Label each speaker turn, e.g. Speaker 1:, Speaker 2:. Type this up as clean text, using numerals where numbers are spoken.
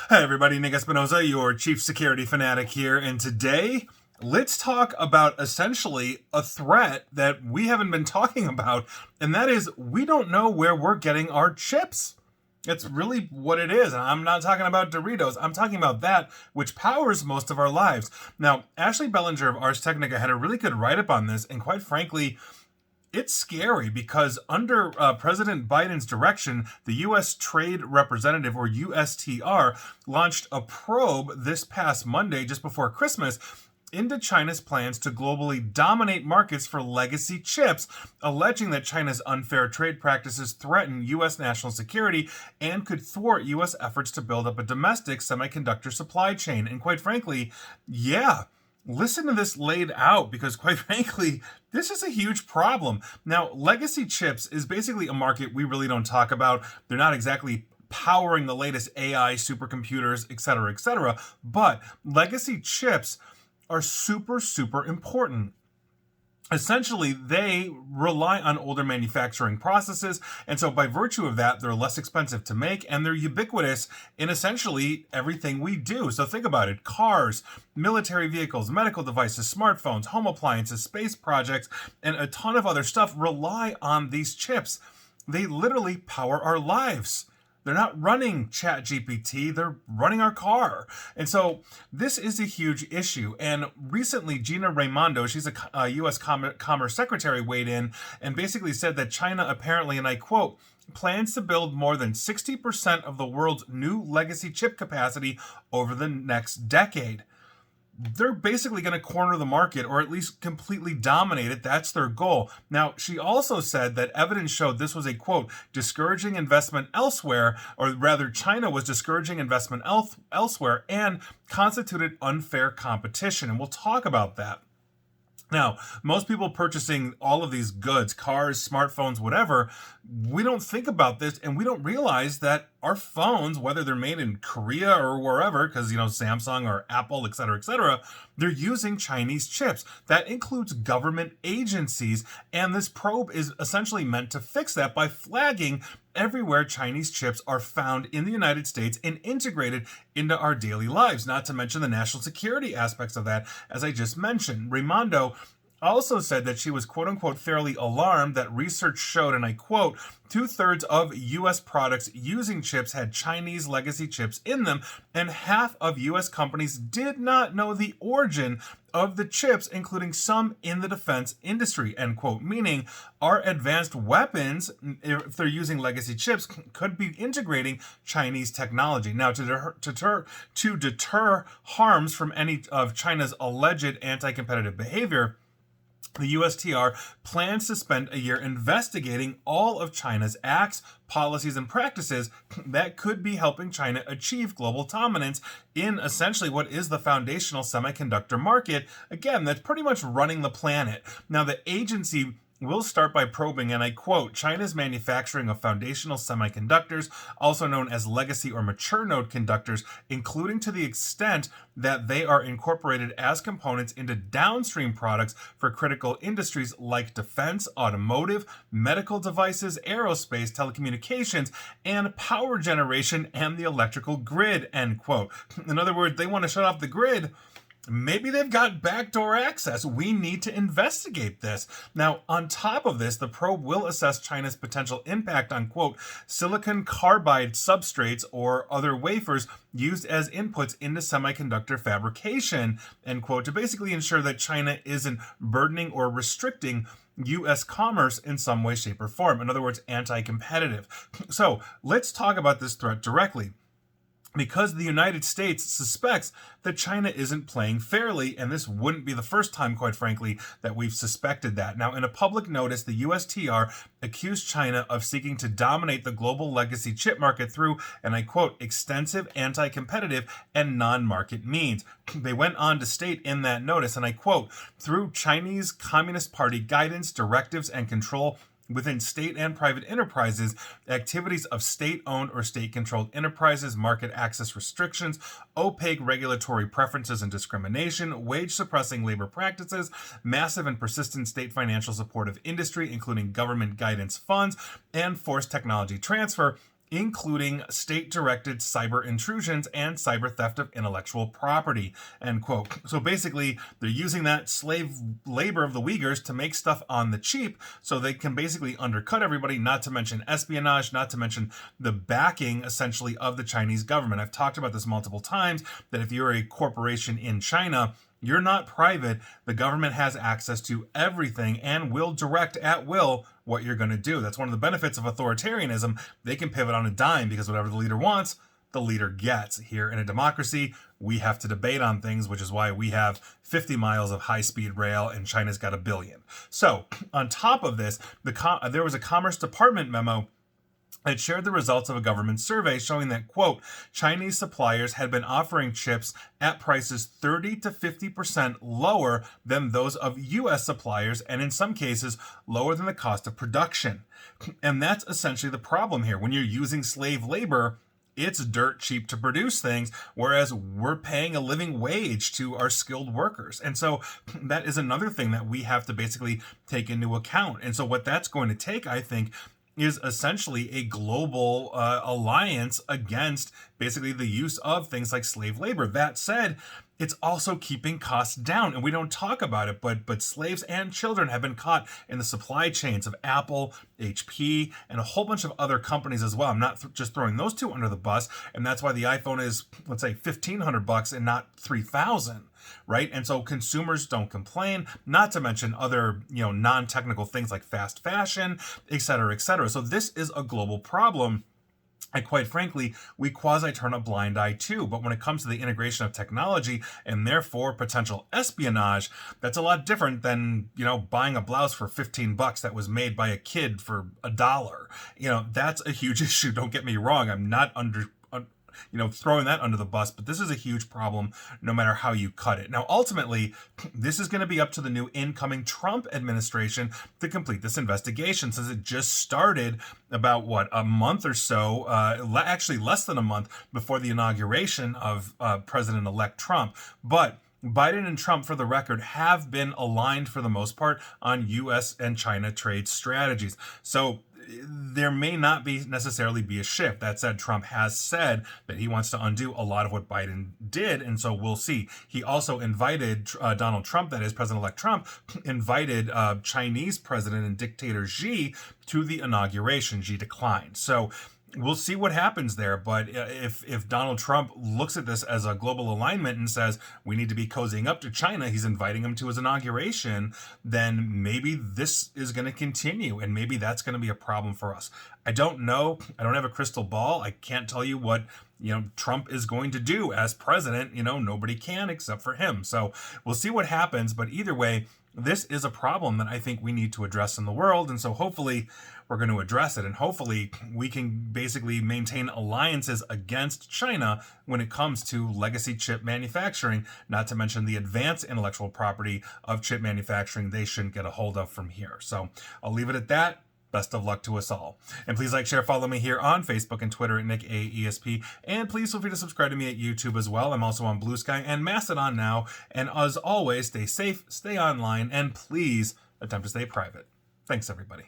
Speaker 1: Hi everybody, Nick Espinoza, your chief security fanatic here, and today let's talk about essentially a threat that we haven't been talking about, and that is we don't know where we're getting our chips. It's really what it is, and I'm not talking about Doritos. I'm talking about that which powers most of our lives. Now, Ashley Bellinger of Ars Technica had a really good write-up on this, and quite frankly, it's scary because under President Biden's direction, the U.S. Trade Representative, or USTR, launched a probe this past Monday, just before Christmas, into China's plans to globally dominate markets for legacy chips, alleging that China's unfair trade practices threaten U.S. national security and could thwart U.S. efforts to build up a domestic semiconductor supply chain. And quite frankly, yeah. Listen to this laid out because, quite frankly, this is a huge problem. Now, legacy chips is basically a market we really don't talk about. They're not exactly powering the latest AI, supercomputers, etc., but legacy chips are super, super important. Essentially, they rely on older manufacturing processes, and so by virtue of that, they're less expensive to make, and they're ubiquitous in essentially everything we do. So think about it. Cars, military vehicles, medical devices, smartphones, home appliances, space projects, and a ton of other stuff rely on these chips. They literally power our lives. They're not running ChatGPT, they're running our car. And so this is a huge issue. And recently, Gina Raimondo, she's a U.S. Commerce Secretary, weighed in and basically said that China apparently, and I quote, plans to build more than 60% of the world's new legacy chip capacity over the next decade. They're basically going to corner the market, or at least completely dominate it. That's their goal. Now, she also said that evidence showed this was a, quote, discouraging investment elsewhere, or rather China was discouraging investment elsewhere and constituted unfair competition. And we'll talk about that. Now, most people purchasing all of these goods, cars, smartphones, whatever, we don't think about this and we don't realize that our phones, whether they're made in Korea or wherever, because, Samsung or Apple, etc., they're using Chinese chips. That includes government agencies, and this probe is essentially meant to fix that by flagging everywhere Chinese chips are found in the United States and integrated into our daily lives, not to mention the national security aspects of that, as I just mentioned. Raimondo also said that she was, quote unquote, fairly alarmed that research showed, and I quote, 2/3 of U.S. products using chips had Chinese legacy chips in them, and half of U.S. companies did not know the origin of the chips, including some in the defense industry, end quote, meaning our advanced weapons, if they're using legacy chips, could be integrating Chinese technology. Now, to deter harms from any of China's alleged anti-competitive behavior, the USTR plans to spend a year investigating all of China's acts, policies, and practices that could be helping China achieve global dominance in essentially what is the foundational semiconductor market. Again, that's pretty much running the planet. Now, the agency will start by probing, and I quote, China's manufacturing of foundational semiconductors, also known as legacy or mature node conductors, including to the extent that they are incorporated as components into downstream products for critical industries like defense, automotive, medical devices, aerospace, telecommunications, and power generation and the electrical grid, end quote. In other words, they want to shut off the grid. Maybe they've got backdoor access. We need to investigate this. Now, on top of this, the probe will assess China's potential impact on, quote, silicon carbide substrates or other wafers used as inputs into semiconductor fabrication, end quote, to basically ensure that China isn't burdening or restricting U.S. commerce in some way, shape, or form. In other words, anti-competitive. So let's talk about this threat directly. Because the United States suspects that China isn't playing fairly, and this wouldn't be the first time, quite frankly, that we've suspected that. Now, in a public notice, the USTR accused China of seeking to dominate the global legacy chip market through, and I quote, extensive anti-competitive and non-market means. They went on to state in that notice, and I quote, through Chinese Communist Party guidance, directives, and control within state and private enterprises, activities of state-owned or state-controlled enterprises, market access restrictions, opaque regulatory preferences and discrimination, wage-suppressing labor practices, massive and persistent state financial support of industry, including government guidance funds, and forced technology transfer, including state-directed cyber intrusions and cyber theft of intellectual property, end quote. So basically, they're using that slave labor of the Uyghurs to make stuff on the cheap so they can basically undercut everybody, not to mention espionage, not to mention the backing, essentially, of the Chinese government. I've talked about this multiple times, that if you're a corporation in China, you're not private. The government has access to everything and will direct at will what you're going to do. That's one of the benefits of authoritarianism. They can pivot on a dime because whatever the leader wants, the leader gets. Here in a democracy, we have to debate on things, which is why we have 50 miles of high-speed rail and China's got 1 billion. So on top of this, there was a Commerce Department memo. It shared the results of a government survey showing that, quote, Chinese suppliers had been offering chips at prices 30 to 50% lower than those of U.S. suppliers, and in some cases, lower than the cost of production. And that's essentially the problem here. When you're using slave labor, it's dirt cheap to produce things, whereas we're paying a living wage to our skilled workers. And so that is another thing that we have to basically take into account. And so what that's going to take, I think, is essentially a global alliance against basically the use of things like slave labor. That said, it's also keeping costs down, and we don't talk about it, but slaves and children have been caught in the supply chains of Apple, HP, and a whole bunch of other companies as well. I'm not just throwing those two under the bus, and that's why the iPhone is, let's say, $1,500 and not $3,000. Right? And so consumers don't complain, not to mention other, non-technical things like fast fashion, et cetera, et cetera. So this is a global problem. And quite frankly, we quasi-turn a blind eye to. But when it comes to the integration of technology and therefore potential espionage, that's a lot different than, buying a blouse for $15 that was made by a kid for $1. That's a huge issue. Don't get me wrong. I'm not throwing that under the bus, but this is a huge problem no matter how you cut it. Now, ultimately, this is going to be up to the new incoming Trump administration to complete this investigation, since it just started about, a month or so, actually less than a month before the inauguration of President-elect Trump. But Biden and Trump, for the record, have been aligned for the most part on U.S. and China trade strategies. So there may not necessarily be a shift. That said, Trump has said that he wants to undo a lot of what Biden did, and so we'll see. He also invited Donald Trump, that is President-elect Trump, invited Chinese President and dictator Xi to the inauguration. Xi declined. So we'll see what happens there, but if Donald Trump looks at this as a global alignment and says we need to be cozying up to China, he's inviting him to his inauguration, then maybe this is going to continue, and maybe that's going to be a problem for us. I don't know. I don't have a crystal ball. I can't tell you what Trump is going to do as president. Nobody can except for him. So we'll see what happens, but either way, this is a problem that I think we need to address in the world, and so hopefully we're going to address it, and hopefully we can basically maintain alliances against China when it comes to legacy chip manufacturing, not to mention the advanced intellectual property of chip manufacturing they shouldn't get a hold of from here. So I'll leave it at that. Best of luck to us all. And please like, share, follow me here on Facebook and Twitter at NickAESP. And please feel free to subscribe to me at YouTube as well. I'm also on Blue Sky and Mastodon now. And as always, stay safe, stay online, and please attempt to stay private. Thanks, everybody.